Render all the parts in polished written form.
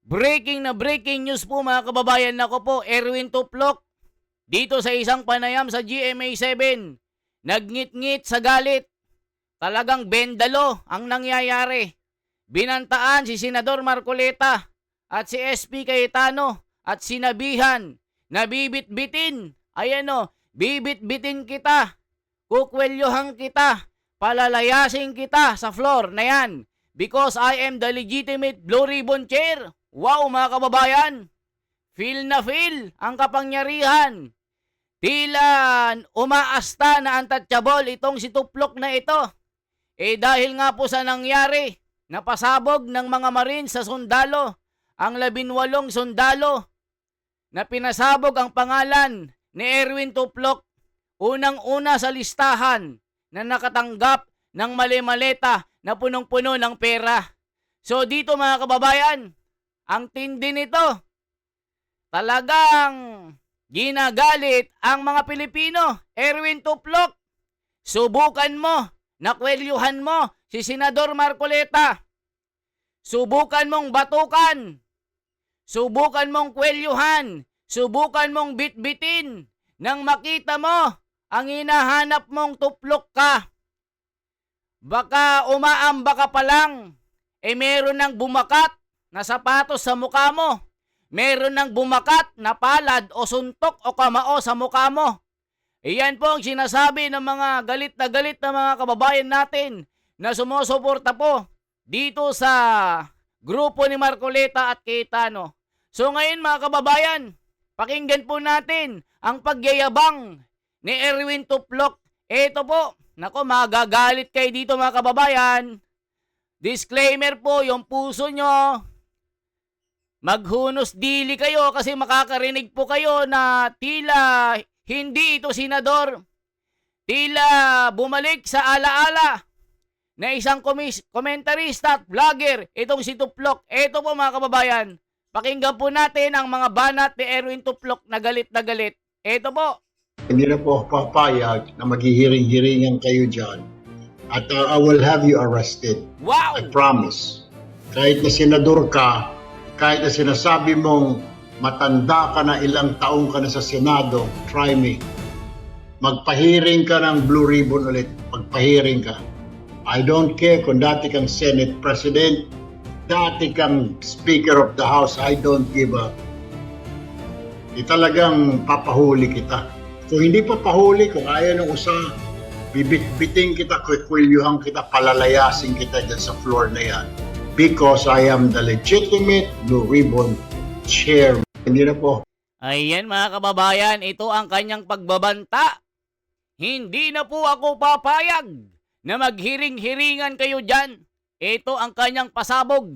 Breaking news po mga kababayan. Nako po, Erwin Tuplok dito sa isang panayam sa GMA7. Nagngit-ngit sa galit. Talagang bendalo ang nangyayari. Binantaan si Senador Marcoleta at si SP Cayetano at sinabihan na bibit-bitin. Ayan o, bibit-bitin kita. Kukwelyohan kita. Palalayasin kita sa floor na yan. Because I am the legitimate Blue Ribbon Chair. Wow mga kababayan. Feel na feel ang kapangyarihan. Tila umaasta na untouchable itong si Tuplok na ito. Dahil nga po sa nangyari, napasabog ng mga Marines sa sundalo, ang 18 sundalo, na pinasabog ang pangalan ni Erwin Tuplok, unang-una sa listahan na nakatanggap ng mali-maleta na punong-puno ng pera. So dito mga kababayan, ang tindi nito, talagang ginagalit ang mga Pilipino. Erwin Tuplok, subukan mo, nakwelyuhan mo si Senador Marcoleta. Subukan mong batukan. Subukan mong kwelyuhan. Subukan mong bitbitin nang makita mo ang hinahanap mong tuplok ka. Baka umaamba ka pa lang, meron nang bumakat na sapatos sa mukha mo. Meron nang bumakat na palad o suntok o kamao sa mukha mo. Iyan po ang sinasabi ng mga galit na mga kababayan natin na sumusuporta po dito sa grupo ni Marcoleta at Cayetano. So ngayon mga kababayan, pakinggan po natin ang pagyayabang ni Erwin Tuplok. Ito po, nako magagalit kayo dito mga kababayan. Disclaimer po, yung puso nyo, maghunos dili kayo kasi makakarinig po kayo na tila hindi ito senador. Tila bumalik sa alaala na isang komentarista at vlogger, itong si Tuplok. Ito po mga kababayan, pakinggan po natin ang mga banat ni Erwin Tuplok na galit na galit. Ito po. Hindi na po ako papayag na maghihiring-hiringan kayo dyan. At I will have you arrested. Wow! I promise. Kahit na senador ka, kahit na sinasabi mong matanda ka na, ilang taong ka na sa Senado, try me. Magpahiring ka ng Blue Ribbon ulit. Magpahiring ka. I don't care kung dati kang Senate President, dati kang Speaker of the House, I don't give up. Talagang papahuli kita. Kung hindi papahuli, kung ayaw ng usa, bibit-biting kita, kwikwelyuhan kita, palalayasin kita dyan sa floor na yan. Because I am the legitimate Blue Ribbon Chair. Hindi na po. Ayan mga kababayan, ito ang kanyang pagbabanta. Hindi na po ako papayag na maghiring-hiringan kayo dyan. Ito ang kanyang pasabog.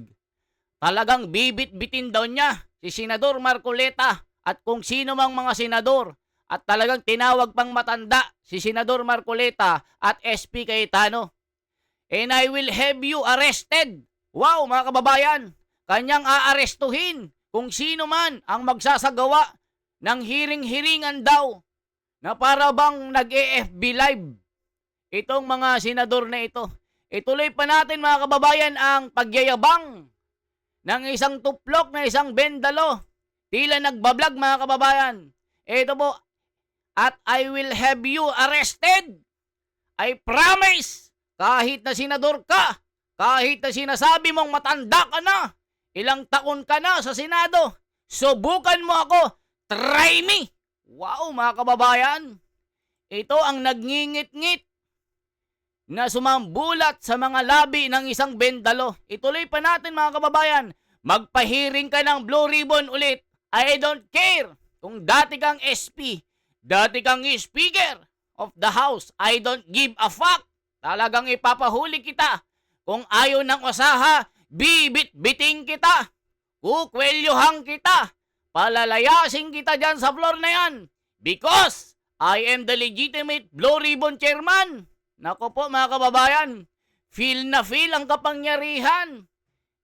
Talagang bibit-bitin daw niya si Senador Marcoleta at kung sino mang mga senador. At talagang tinawag pang matanda si Senador Marcoleta at SP Cayetano. And I will have you arrested. Wow mga kababayan, kanyang aarestuhin kung sino man ang magsasagawa ng hiring-hiringan daw na para bang nag-EFB live. Itong mga senador na ito. Ituloy pa natin mga kababayan ang pagyayabang ng isang tuplok na isang bendalo. Tila nagbablog mga kababayan. Ito po, at I will have you arrested. I promise, kahit na senador ka, kahit na sinasabi mong matanda ka na, ilang taon ka na sa Senado, subukan mo ako, try me. Wow mga kababayan, ito ang nagngingit-ngit na sumambulat sa mga labi ng isang bendalo. Ituloy pa natin mga kababayan, magpahiring ka ng Blue Ribbon ulit. I don't care kung dati kang SP, dati kang Speaker of the House, I don't give a fuck. Talagang ipapahuli kita. Kung ayaw ng usaha, bibit-biting kita. Kukwelyuhan kita. Palalayasin kita dyan sa floor na yan. Because I am the legitimate Blue Ribbon Chairman. Nako po mga kababayan, feel na feel ang kapangyarihan.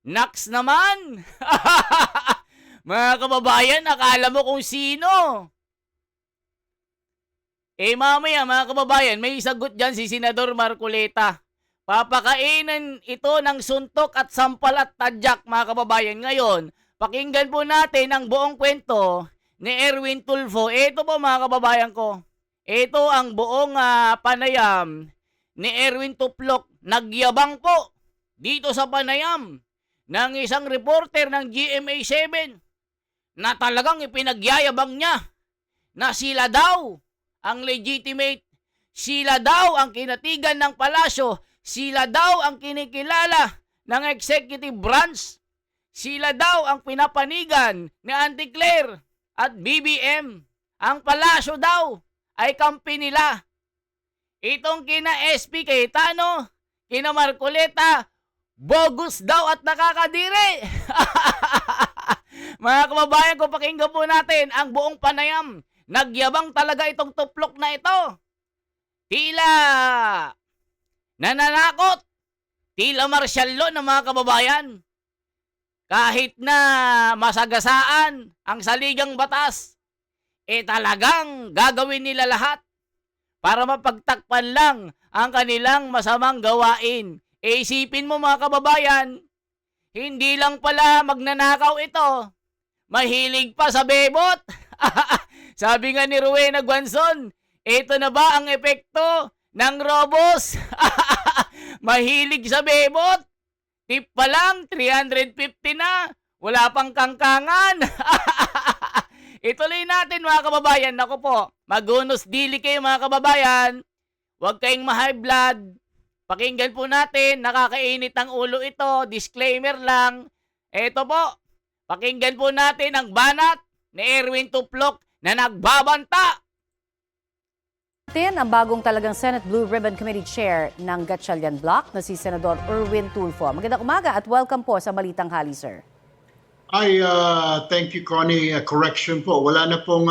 Naks naman. Mga kababayan, akala mo kung sino. Mamaya mga kababayan, may sagot dyan si Senador Marcoleta. Papakainin ito ng suntok at sampal at tadyak mga kababayan. Ngayon, pakinggan po natin ang buong kwento ni Erwin Tulfo. Ito po mga kababayan ko. Ito ang buong panayam ni Erwin Tuplok. Nagyabang po dito sa panayam ng isang reporter ng GMA7 na talagang ipinagyayabang niya na sila daw ang legitimate, sila daw ang kinatigan ng palasyo, sila daw ang kinikilala ng executive branch, sila daw ang pinapanigan ni Auntie Claire at BBM. Ang palasyo daw ay kampi nila. Itong kina SP Cayetano, kina Marcoleta, bogus daw at nakakadiri. Mga kababayan ko, pakinggan po natin ang buong panayam. Nagyabang talaga itong Tuplok na ito. Tila nananakot, tila martial law ng mga kababayan. Kahit na masagasaan ang saligang batas, talagang gagawin nila lahat para mapagtakpan lang ang kanilang masamang gawain. Isipin mo mga kababayan, hindi lang pala magnanakaw ito, mahilig pa sa bebot. Sabi nga ni Rowena Guanzon, ito na ba ang epekto ng robos? Mahilig sa bebot. Tip pa lang, 350 na. Wala pang kangkangan. Ituloy natin mga kababayan. Naku po, magunos dili kayo mga kababayan. Huwag kayong ma-high blood. Pakinggan po natin, nakakainit ang ulo ito. Disclaimer lang. Ito po, pakinggan po natin ang banat ni Erwin Tuplok na nagbabanta. Ang bagong talagang Senate Blue Ribbon Committee Chair ng Gatchalian Bloc na si Senador Erwin Tulfo. Magandang umaga at welcome po sa Balitang Hali, sir. Thank you, Connie. Correction po, wala na pong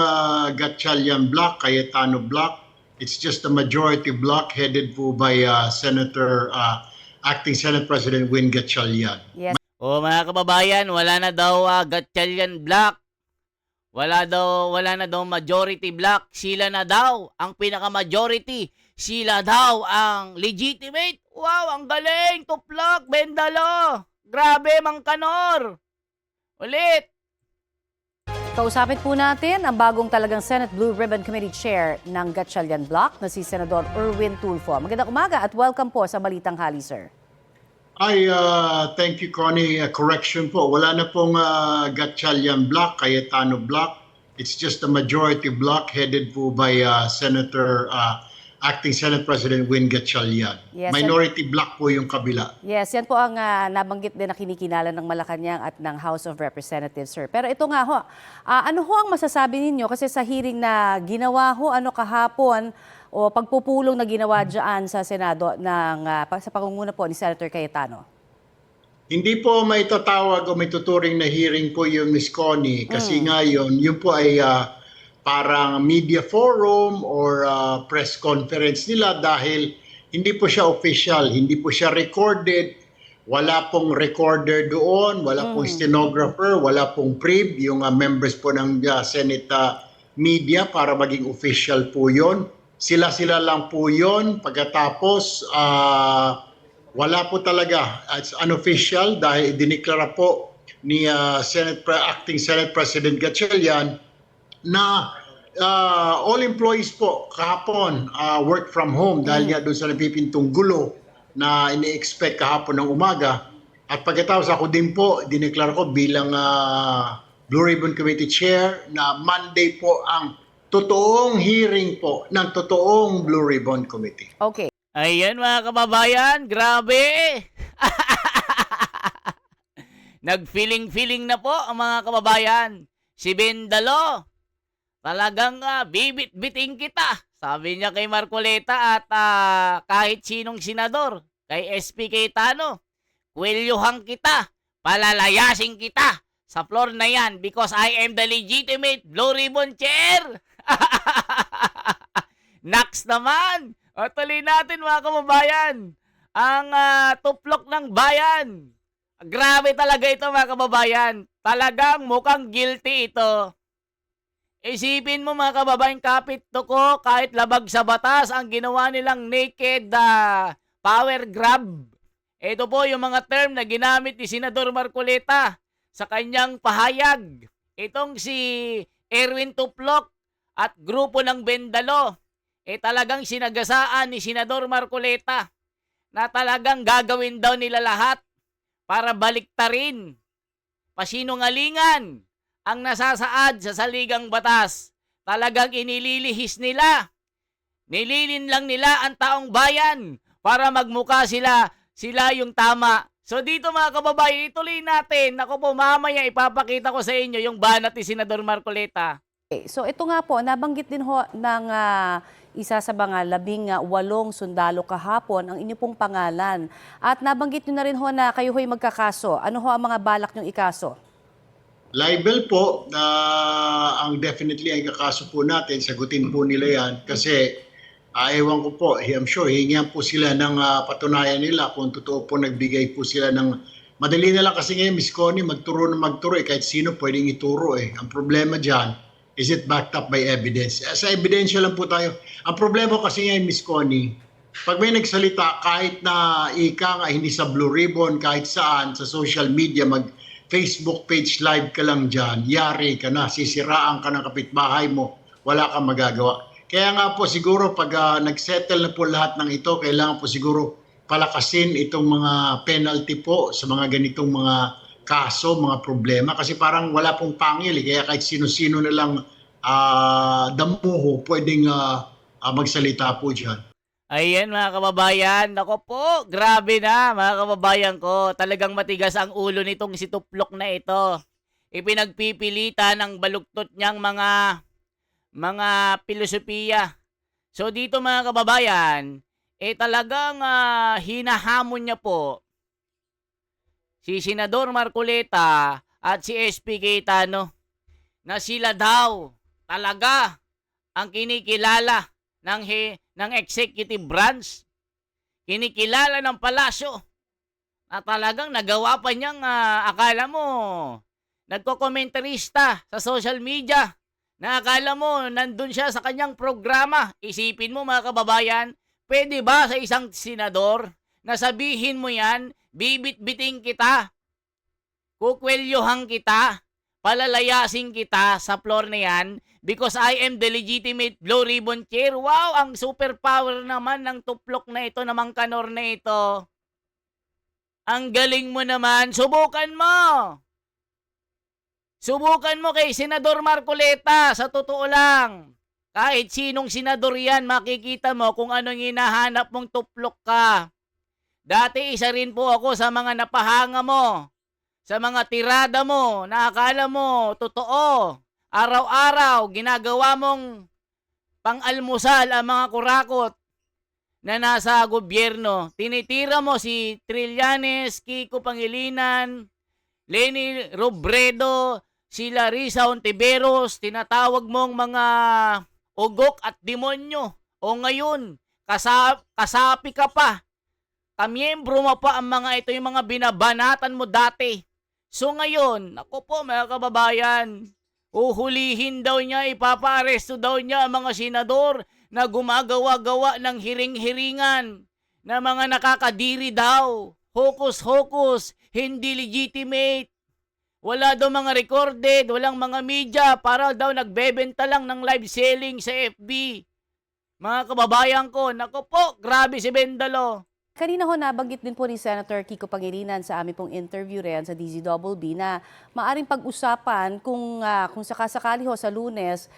Gatchalian Bloc, Cayetano Bloc. It's just a majority bloc headed po by Acting Senate President Win Gatchalian. Yes. O mga kababayan, wala na daw Gatchalian Bloc. Wala na daw majority block. Sila na daw ang pinaka-majority. Sila daw ang legitimate. Wow, ang galing. Tuplok, Bendalo. Grabe, Mang Kanor. Ulit. Kausapin po natin ang bagong talagang Senate Blue Ribbon Committee Chair ng Gatchalian Bloc na si Senador Erwin Tulfo. Magandang umaga at welcome po sa Balitang Hali, sir. Thank you, Connie. Correction po, wala na pong Gatchalian Bloc, Cayetano Bloc. It's just a majority bloc headed po by Acting Senate President Win Gatchalian. Yes, Minority bloc po yung kabila. Yes, yan po ang nabanggit din na kinikinala ng Malacanang at ng House of Representatives, sir. Pero ito nga ho, ano ho ang masasabi ninyo? Kasi sa hearing na ginawa ho kahapon, o pagpupulong na ginawa dyan sa Senado sa pangunguna po ni Senator Cayetano? Hindi po may tatawag o may tuturing na hearing po yung Ms. Connie kasi ngayon yun po ay parang media forum or press conference nila dahil hindi po siya official, hindi po siya recorded, wala pong recorder doon, wala pong stenographer, wala pong prib, yung members po ng Senate media para maging official po yun. Sila lang po yun. Pagkatapos, wala po talaga. It's unofficial dahil diniklara po ni Acting Senate President Gatchalian na all employees po kahapon work from home dahil nga doon sa napipintong gulo na ini-expect kahapon ng umaga. At pagkatapos ako din po, diniklara ko bilang Blue Ribbon Committee Chair na Monday po ang totoong hearing po ng totoong Blue Ribbon Committee. Okay. Ayan mga kababayan, grabe. Nag-feeling na po ang mga kababayan. Si Bendalo, talagang bibit-biting kita. Sabi niya kay Marcoleta at kahit sinong senador, kay SP Cayetano, kwelyuhan kita, palalayasin kita sa floor na yan because I am the legitimate Blue Ribbon Chair. Next naman, tuloy natin mga kababayan, ang tuplok ng bayan. Grabe talaga ito mga kababayan. Talagang mukhang guilty ito. Isipin mo mga kababayan, kapit to ko, kahit labag sa batas ang ginawa nilang naked power grab. Ito po yung mga term na ginamit ni Senador Marcoleta sa kanyang pahayag. Itong si Erwin Tuplok at grupo ng Bendalo, talagang sinagasaan ni Senador Marcoleta na talagang gagawin daw nila lahat para baliktarin, pasinungalingan ang nasasaad sa saligang batas. Talagang inililihis nila. Nililin lang nila ang taong bayan para magmukha sila yung tama. So dito mga kababayan, ituloy natin. Ako po mamaya ipapakita ko sa inyo yung banat ni Senador Marcoleta. Okay, so ito nga po, nabanggit din ho ng isa sa mga 18 sundalo kahapon ang inyo pong pangalan. At nabanggit nyo na rin ho na kayo ho'y magkakaso. Ano ho ang mga balak nyong ikaso? Libel po, ang definitely ang kakaso po natin, sagutin po nila yan kasi ewan ko po, I'm sure, hingihan po sila ng patunayan nila kung totoo po nagbigay po sila ng, madali na lang kasi ngayon, Miss Connie, magturo kahit sino pwedeng ituro eh. Ang problema dyan, is it backed up by evidence? Sa ebidensya lang po tayo. Ang problema kasi ngayon, Miss Connie, pag may nagsalita, kahit na ika nga, hindi sa Blue Ribbon, kahit saan, sa social media, mag-Facebook page live ka lang dyan, yari ka na, sisiraan ka ng kapitbahay mo, wala kang magagawa. Kaya nga po siguro pag nagsettle na po lahat ng ito, kailangan po siguro palakasin itong mga penalty po sa mga ganitong mga kaso, mga problema. Kasi parang wala pong pangil. Kaya kahit sino-sino na lang damuho pwedeng magsalita po dyan. Ayan mga kababayan, nako po, grabe na mga kababayan ko. Talagang matigas ang ulo nitong si Tuplok na ito. Ipinagpipilitan ng baluktot niyang mga filosofiya. So dito mga kababayan, talagang hinahamon niya po si Senador Marcoleta at si SP Cayetano na sila daw talaga ang kinikilala ng executive branch, kinikilala ng palasyo, na talagang nagawa pa niyang akala mo nagko-komentarista sa social media, na akala mo nandun siya sa kanyang programa. Isipin mo mga kababayan, pwede ba sa isang senador na sabihin mo yan, bibit-biting kita, kukwelyohan kita, palalayasin kita sa floor na yan because I am the legitimate Blue Ribbon Chair. Wow, ang superpower naman ng Tuplok na ito, namang kanor na ito. Ang galing mo naman, subukan mo. Subukan mo kay Senador Marcoleta, sa totoo lang. Kahit sinong senador yan, makikita mo kung anong hinahanap mong tuplok ka. Dati isa rin po ako sa mga napahanga mo, sa mga tirada mo, na akala mo totoo. Araw-araw, ginagawa mong pang-almusal ang mga kurakot na nasa gobyerno. Tinitira mo si Trillanes, Kiko Pangilinan, Leni Robredo, si Larissa Ontiveros, tinatawag mong mga ugok at demonyo. O ngayon, kasapi ka pa. Kamiyembro mo pa ang mga ito, yung mga binabanatan mo dati. So ngayon, ako po mga kababayan, uhulihin daw niya, ipapaaresto daw niya ang mga senador na gumagawa-gawa ng hiring-hiringan, na mga nakakadiri daw, hokus-hokus, hindi legitimate. Wala daw mga recorded, walang mga media, para daw nagbebenta lang ng live selling sa FB. Mga kababayan ko, nako po, grabe si Bendalo. Kanina ho nabanggit din po ni Senator Kiko Pangilinan sa aming pong interview rin sa DZBB na maaring pag-usapan kung sakasakali ho sa Lunes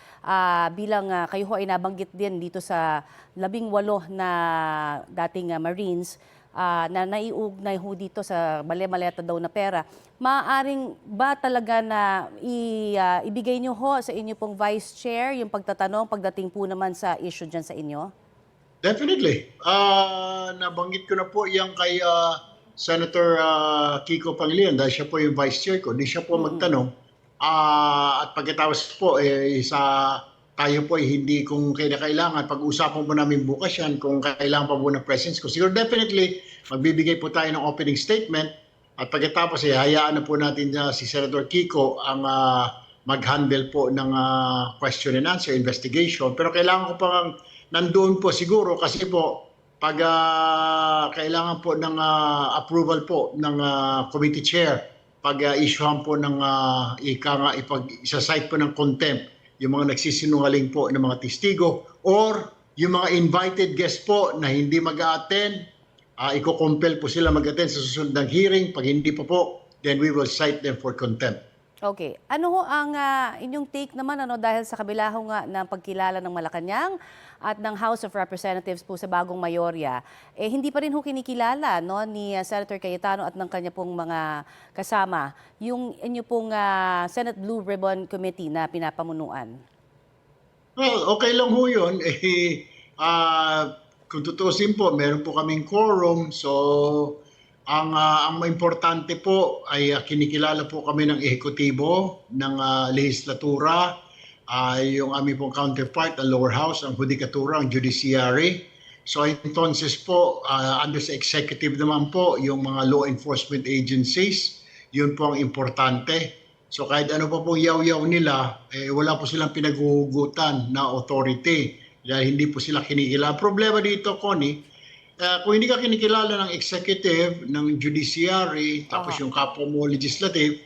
bilang kayo ho ay nabanggit din dito sa 18 na dating Marines na naiugnay ho dito sa maleta daw na pera. Maaring ba talaga na ibigay nyo ho sa inyo pong Vice Chair yung pagtatanong pagdating po naman sa issue dyan sa inyo? Definitely. Nabanggit ko na po yung kay Senator Kiko Pangilinan dahil siya po yung vice chair ko. Hindi siya po magtanong. At pagkatapos po, tayo po hindi kung kailangan. Pag-usapan po namin bukas yan kung kailangan pa po ng presence ko. Siguro definitely, magbibigay po tayo ng opening statement. At pagkatapos, hayaan na po natin si Senator Kiko ang mag-handle po ng question and answer, investigation. Pero kailangan ko pang nandoon po siguro kasi po pag kailangan po ng approval po ng committee chair pag-issuehan po ng isa-cite po ng contempt yung mga nagsisinungaling po ng mga testigo or yung mga invited guests po na hindi mag-a-attend, iko-compel po sila mag-attend sa susunod ng hearing. Pag hindi pa po, then we will cite them for contempt. Okay. Ano ho ang inyong take naman dahil sa kabila ho nga ng pagkilala ng Malacanang at ng House of Representatives po sa bagong mayorya, hindi pa rin ho kinikilala ni Senator Cayetano at ng kanya pong mga kasama yung inyo pong Senate Blue Ribbon Committee na pinapamunuan. Well, okay lang ho yun. Kung tutusin po, meron po kaming quorum. So, ang importante po ay kinikilala po kami ng ehekutibo, ng lehislatura, yung aming pong counterpart, ang lower house, ang judikatura, ang judiciary. So, entonces po, under sa executive naman po, yung mga law enforcement agencies, yun po ang importante. So kahit ano pa pong yaw-yaw nila, wala po silang pinaghuhugutan na authority dahil hindi po sila kinikilala. Problema dito, Connie, kung hindi ka kinikilala ng executive, ng judiciary, tapos yung kapwa mo legislative,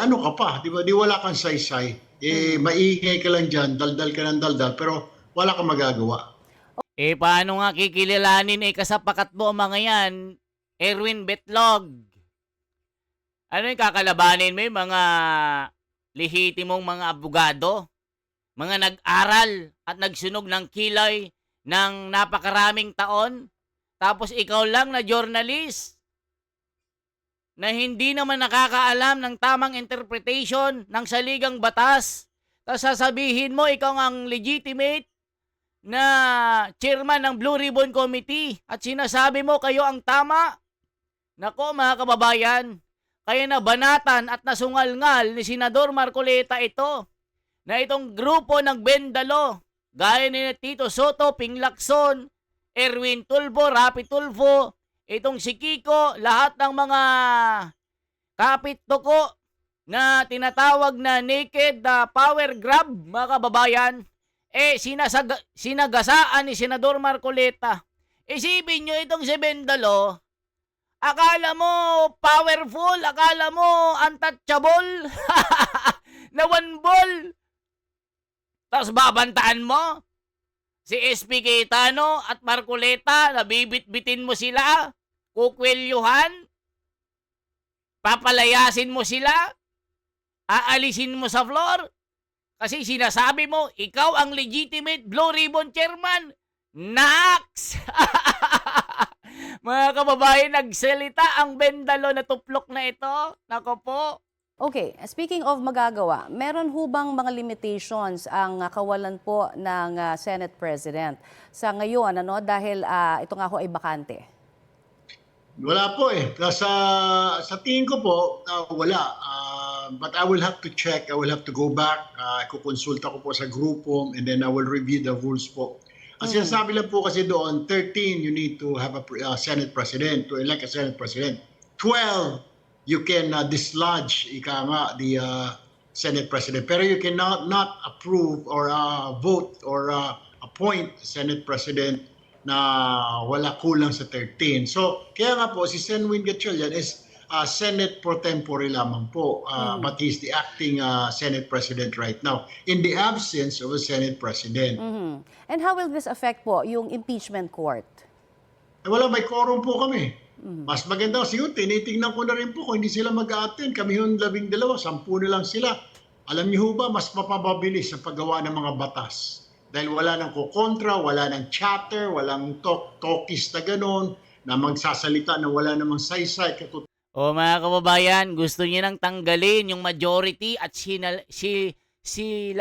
ano ka pa, di ba? Di wala kang saysay. Maingay ka lang dyan, daldal ka ng daldal, pero wala kang magagawa. Paano nga kikilalanin kasapakat mo ang mga yan, Erwin Betlog? Ano yung kakalabanin mo yung mga lehitimong mga abogado? Mga nag-aral at nagsunog ng kilay ng napakaraming taon? Tapos ikaw lang na journalist na hindi naman nakakaalam ng tamang interpretation ng saligang batas. Tapos sasabihin mo ikaw ang legitimate na chairman ng Blue Ribbon Committee at sinasabi mo kayo ang tama? Nako mga kababayan, kaya nabanatan at nasungal-ngal ni Senador Marcoleta ito na itong grupo ng Bendalo, gaya ni Tito Soto, Ping Lacson, Erwin Tulfo, Rapi Tulfo, itong si Kiko, lahat ng mga kapit-tuko na tinatawag na naked power grab, mga kababayan, sinagasaan ni Senador Marcoleta. Isipin nyo itong si Bendalo, akala mo powerful, akala mo untouchable, na one ball. Tapos babantaan mo si SP Cayetano at Marcoleta, nabibit-bitin mo sila, kukwelyuhan, papalayasin mo sila, aalisin mo sa floor, kasi sinasabi mo, ikaw ang legitimate Blue Ribbon Chairman. Nax! Mga kababayan, nagsalita ang Bendalo na tuplok na ito. Nako po. Okay, speaking of magagawa, meron ho bang mga limitations ang kawalan po ng Senate President sa ngayon dahil ito nga ho ay bakante? Wala po sa tingin ko po, wala. But I will have to check, I will have to go back, kukonsulta ko po sa grupo and then I will review the rules po. Ang sinasabi lang po kasi doon, 13, you need to have a Senate President, to elect a Senate President. 12, you can dislodge, the Senate President. Pero you cannot not approve or vote or appoint Senate President na wala kulang sa 13. So, kaya nga po, si Senwin Gatchalian is Senate pro tempore lamang po. But he's the acting Senate President right now in the absence of a Senate President. And how will this affect po yung impeachment court? Wala, may quorum po kami. Mas maganda kasi yun, tinitingnan ko na rin po kung hindi sila mag-a-attend. Kami yung 12, 10 na lang sila. Alam niyo ba, mas mapapabilis sa paggawa ng mga batas. Dahil wala nang kukontra, wala nang chatter, walang talkies na gano'n, na magsasalita na wala namang saysay. O mga kababayan, gusto niyo nang tanggalin yung majority at sila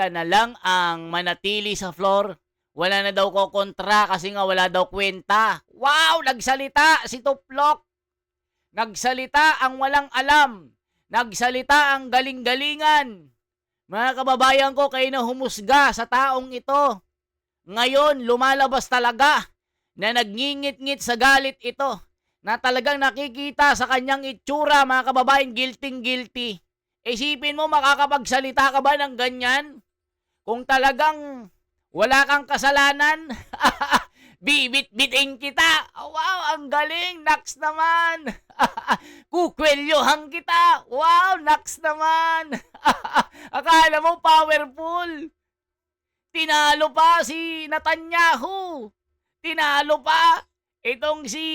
na lang ang manatili sa floor. Wala na daw ko kontra kasi nga wala daw kwenta. Wow! Nagsalita si Tuplok. Nagsalita ang walang alam. Nagsalita ang galing-galingan. Mga kababayan ko, kayo na humusga sa taong ito. Ngayon, lumalabas talaga na nagngingit-ngit sa galit ito. Na talagang nakikita sa kanyang itsura, mga kababayan, guilty. Isipin mo, makakapagsalita ka ba ng ganyan? Kung talagang wala kang kasalanan, Bibit-biting kita. Oh, wow, ang galing. Naks naman. Kukwelyohan kita. Wow, naks naman. Akala mo powerful. Tinalo pa si Netanyahu. Tinalo pa itong si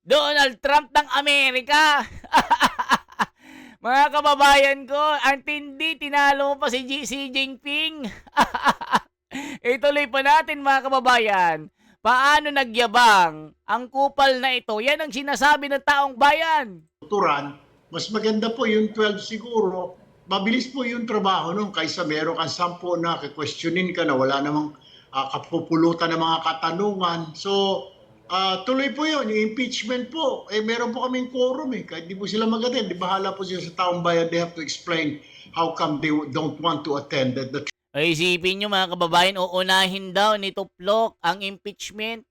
Donald Trump ng Amerika. Mga kababayan ko, ang tindi, tinalo mo pa si Xi Jinping. Ituloy pa natin mga kababayan. Paano nagyabang ang kupal na ito? Yan ang sinasabi ng taong bayan. Turan, mas maganda po yung 12 siguro. Mabilis po yung trabaho nung kaysa meron kang 10 na questionin ka na wala namang kapupulutan ng mga katanungan. So, tuloy po yun. Yung impeachment po, meron po kaming quorum Kahit di po sila mag-attend, di bahala po sila sa taong bayan. They have to explain how come they don't want to attend. Ay, isipin nyo mga kababayan, uunahin daw ni Tuplok ang impeachment.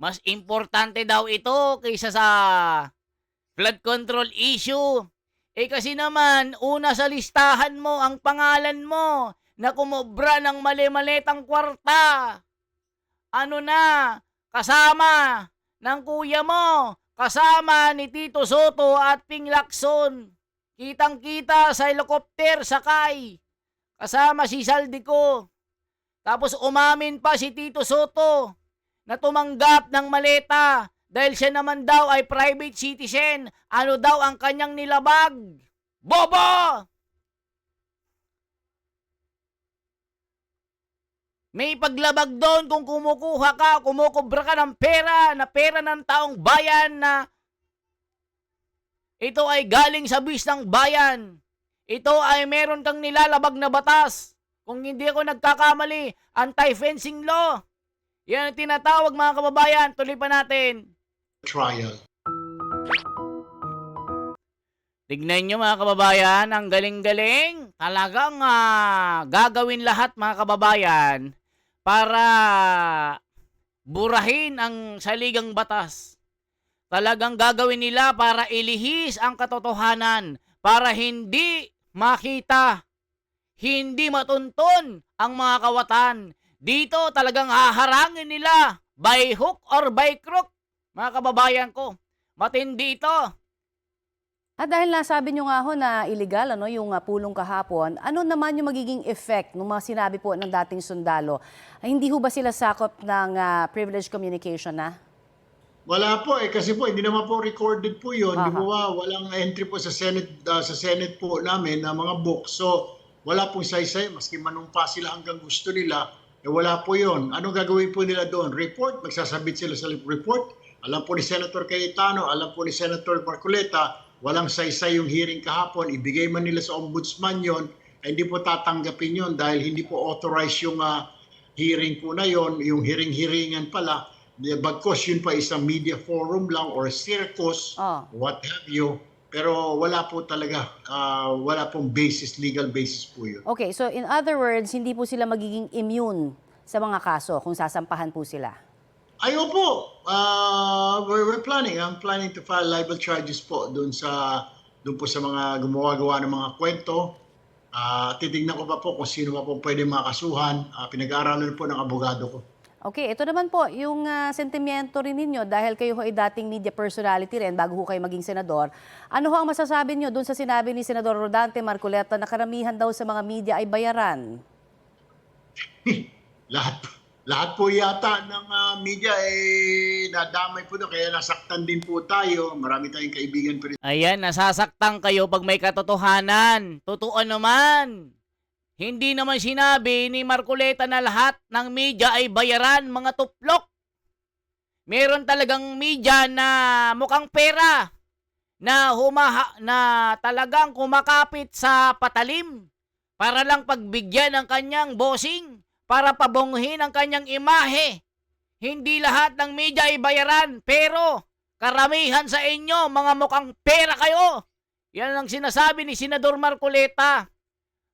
Mas importante daw ito kaysa sa flood control issue. Kasi naman, una sa listahan mo ang pangalan mo na kumobra ng mali-malitang kwarta. Ano na, kasama ng kuya mo, kasama ni Tito Soto at Ping Lacson. Kitang-kita sa helicopter sakay. Kasama si Saldico. Tapos umamin pa si Tito Soto na tumanggap ng maleta dahil siya naman daw ay private citizen. Ano daw ang kanyang nilabag? Bobo! May paglabag doon kung kumukuha ka, kumukubra ka ng pera, na pera ng taong bayan na ito ay galing sa bis ng bayan. Ito ay meron kang nilalabag na batas. Kung hindi ako nagkakamali, anti-fencing law. Yan ang tinatawag mga kababayan. Tuloy pa natin. Trial. Tignan nyo mga kababayan, ang galing-galing. Talagang gagawin lahat mga kababayan para burahin ang saligang batas. Talagang gagawin nila para ilihis ang katotohanan, para hindi makita, hindi matunton ang mga kawatan. Dito talagang haharangin nila by hook or by crook, mga kababayan ko. Matindi ito. At dahil nasabi nyo nga ho na illegal yung pulong kahapon, ano naman yung magiging effect ng mga sinabi po ng dating sundalo? Hindi ho ba sila sakop ng privileged communication na? Wala po kasi po hindi naman po recorded po 'yon. Di po walang entry po sa Senate po namin na mga book. So wala pong saysay maski manumpa sila hanggang gusto nila, wala po 'yon. Ano gagawin po nila doon? Report, magsasabit sila sa report. Alam po ni Senator Cayetano, alam po ni Senator Marcoleta, walang saysay yung hearing kahapon. Ibigay man nila sa ombudsman 'yon, hindi po tatanggapin 'yon dahil hindi po authorized yung hearing po na 'yon, yung hearing-hearingan pala. Bagkos yun pa isang media forum lang or circus, what have you. Pero wala po talaga, wala pong basis, legal basis po yun. Okay, so in other words, hindi po sila magiging immune sa mga kaso kung sasampahan po sila? Ay, opo. We're planning. I'm planning to file libel charges po doon po sa mga gumawa-gawa ng mga kwento. Titignan ko pa po kung sino pa po pwede makasuhan. Pinag-aaralan po ng abogado ko. Okay, ito naman po, yung sentimiento rin ninyo dahil kayo ay dating media personality rin bago ho kayo maging senador. Ano ho ang masasabi nyo dun sa sinabi ni Senador Rodante Marcoleta na karamihan daw sa mga media ay bayaran? Lahat po yata ng media nadamay po doon, kaya nasaktan din po tayo. Marami tayong kaibigan pa rin. Ayan, nasasaktan kayo pag may katotohanan. Totoo naman. Hindi naman sinabi ni Marcoleta na lahat ng media ay bayaran, mga tuplok. Meron talagang media na mukhang pera na talagang kumakapit sa patalim para lang pagbigyan ng kanyang bossing, para pabonghin ang kanyang imahe. Hindi lahat ng media ay bayaran, pero karamihan sa inyo, mga mukhang pera kayo. Yan ang sinasabi ni Senador Marcoleta.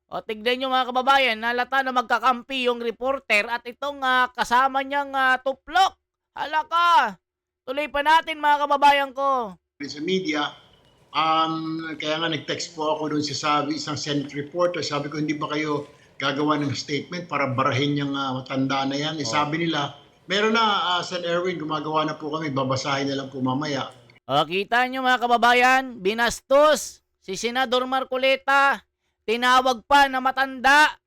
O tignan nyo mga kababayan, nalata na magkakampi yung reporter at itong kasama niyang tuplok. Halaka! Tuloy pa natin mga kababayan ko. Sa media, kaya nga nag-text po ako doon sa isang Senate reporter. Sabi ko, hindi ba kayo gagawa ng statement para barahin yung matanda na yan. Sabi nila, meron na, Sen. Erwin, gumagawa na po kami, babasahin na lang po mamaya. O, kita nyo mga kababayan, binastos si Senador Marcoleta, tinawag pa na matanda.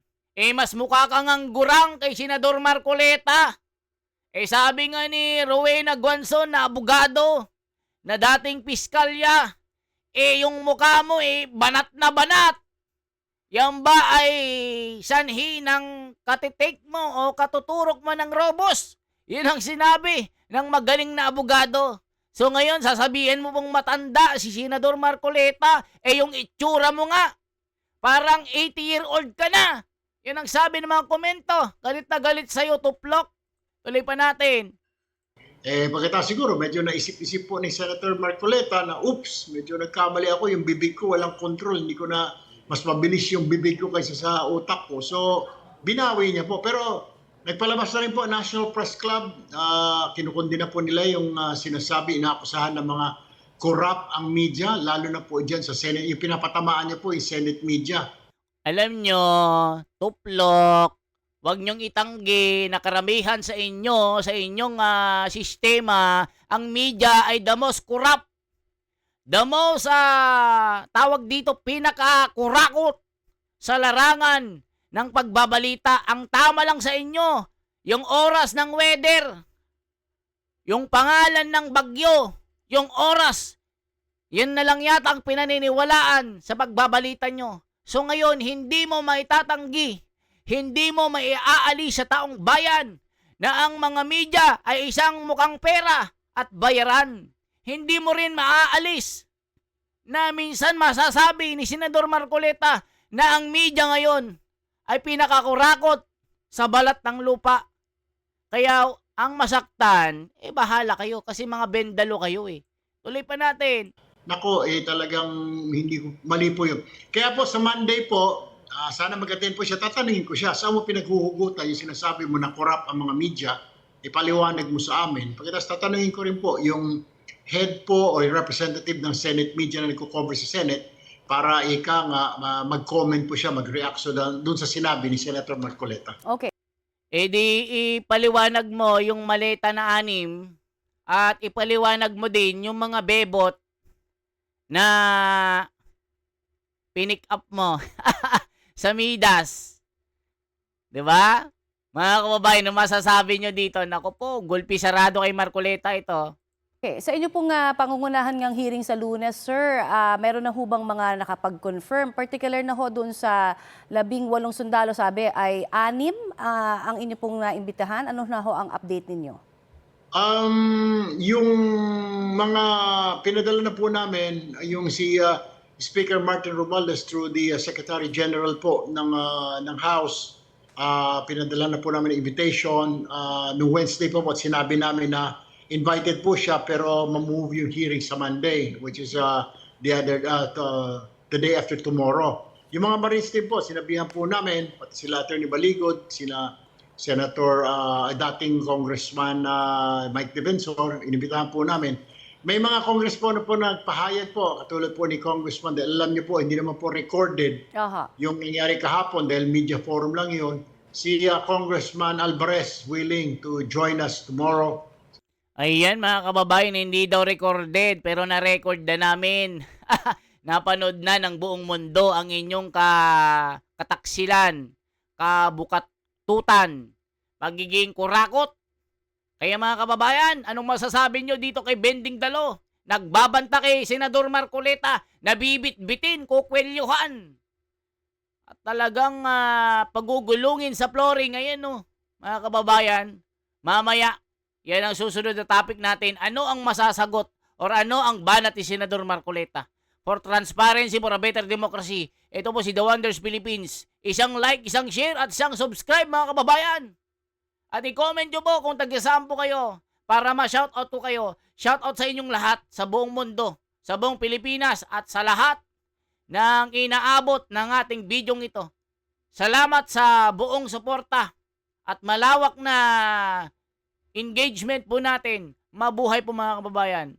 Mas mukha kang anggurang kay Senador Marcoleta. Sabi nga ni Rowena Guanzon na abogado, na dating piskalya, yung mukha mo banat na banat. Yan ba ay sanhi ng katitik mo o katuturok mo ng robos? Yun ang sinabi ng magaling na abogado. So ngayon, sasabihin mo pong matanda si Senador Marcoleta, yung itsura mo nga, parang 80-year-old ka na. Yan ang sabi ng mga komento. Galit na galit sa'yo, tuplok. Tuloy pa natin. Pagkatapos siguro, medyo naisip-isip po ni Senator Marcoleta na, oops, medyo nagkamali ako, yung bibig ko walang control, hindi ko na, mas mabilis yung bibig ko kaysa sa utak ko. So, binawi niya po. Pero, nagpalabas na rin po National Press Club, kinukundi na po nila yung sinasabi, inaakusahan ng mga corrupt ang media, lalo na po dyan sa Senate. Yung pinapatamaan niya po yung Senate media. Alam nyo, tuplok, wag nyong itanggi na karamihan sa inyo, sa inyong sistema, ang media ay the most corrupt. The most, tawag dito, pinaka-kurakot sa larangan ng pagbabalita. Ang tama lang sa inyo, yung oras ng weather, yung pangalan ng bagyo, yung oras, yan na lang yata ang pinaniniwalaan sa pagbabalita nyo. So ngayon, hindi mo maitatanggi, hindi mo maiaalis sa taong bayan na ang mga media ay isang mukhang pera at bayaran. Hindi mo rin maaalis na minsan masasabi ni Senador Marcoleta na ang media ngayon ay pinakakurakot sa balat ng lupa. Kaya ang masaktan, bahala kayo kasi mga bendalo kayo Tuloy pa natin. Nako, talagang hindi ko, mali po yun. Kaya po sa Monday po, sana mag-attend po siya, tatanungin ko siya, saan mo pinaghuhugutan yung sinasabi mo na corrupt ang mga media, ipaliwanag mo sa amin. Pagkatapos tatanungin ko rin po yung head po o yung representative ng Senate media na nagko-cover sa Senate para mag-comment po siya, mag-react doon sa sinabi ni Senator Marcoleta. Okay. Di ipaliwanag mo yung maleta na 6 at ipaliwanag mo din yung mga bebot na pinick up mo sa Midas. 'Di ba? Mga kababayan, ano masasabi nyo dito? Naku po, gulpi sarado kay Marcoleta ito. Okay. Sa inyo pong pangungunahan ng hearing sa Lunes, sir, meron na hubang mga nakapag-confirm, particular na ho doon sa 18 sundalo, sabi ay 6 ang inyo pong naimbitahan. Ano na ho ang update ninyo? Yung mga pinadala na po namin, yung si Speaker Martin Romualdez through the Secretary General po ng House, pinadala na po namin invitation. No Wednesday po at sinabi namin na invited po siya pero ma-move yung hearing sa Monday, which is the day after tomorrow. Yung mga Marines din po, sinabihan po namin, pati sila Attorney Baligod, sila Senator, dating Congressman Mike Defensor, inibitahan po namin. May mga congressman po nagpahayag po, katulad po ni Congressman, dahil alam niyo po, hindi naman po recorded yung nangyari kahapon dahil media forum lang yun. Si Congressman Alvarez willing to join us tomorrow. Ayan mga kababayan, hindi daw recorded pero na-record na namin. Napanood na ng buong mundo ang inyong kataksilan, kabukatutan, pagiging kurakot. Kaya mga kababayan, anong masasabi nyo dito kay Bending Dalo? Nagbabanta kay Senador Marcoleta, nabibit-bitin, kukwelyuhan. At talagang pagugulungin sa flooring ngayon, mga kababayan. Mamaya, yan ang susunod na topic natin. Ano ang masasagot or ano ang banat ni Senador Marcoleta? For transparency, for a better democracy. Ito po si The Wonders Philippines. Isang like, isang share at isang subscribe mga kababayan. At i-comment nyo po kung taga-saan po kayo para ma-shoutout po kayo. Shoutout sa inyong lahat sa buong mundo, sa buong Pilipinas at sa lahat ng inaabot ng ating bidyong ito. Salamat sa buong suporta at malawak na engagement po natin. Mabuhay po mga kababayan.